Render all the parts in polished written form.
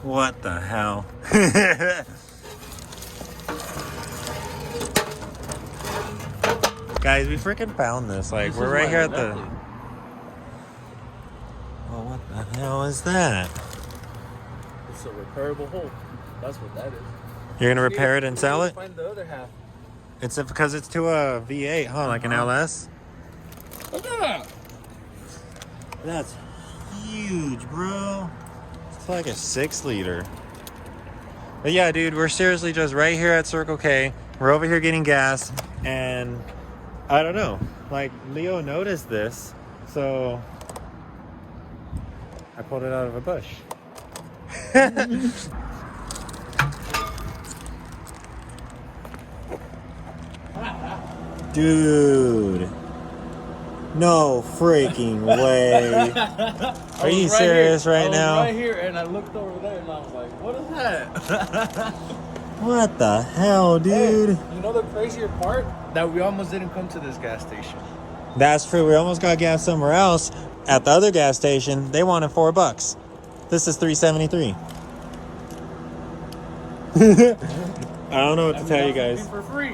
What the hell? Guys, we freaking found this. Like, we're right here at the... Oh, what the hell is that? It's a repairable hole. That's what that is. You're gonna repair it and sell it? Find the other half. It's because it's to a V8, huh? Like an LS? Look at that. That's huge, bro. It's like a 6-liter. But yeah, dude, we're seriously just right here at Circle K. We're over here getting gas, and I don't know. Like, Leo noticed this, so I pulled it out of a bush. Dude. No freaking way. Are you serious right now? I was right here and I looked over there and I was like, what is that? What the hell, dude? Hey, you know the crazier part? That we almost didn't come to this gas station. That's true. We almost got gas somewhere else. At the other gas station, they wanted $4. This is $3.73. I don't know what to tell you guys. For free.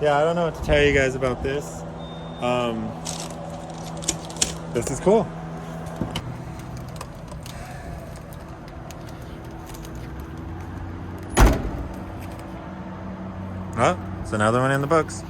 Yeah, I don't know what to tell you guys about this. This is cool. Oh, it's another one in the books.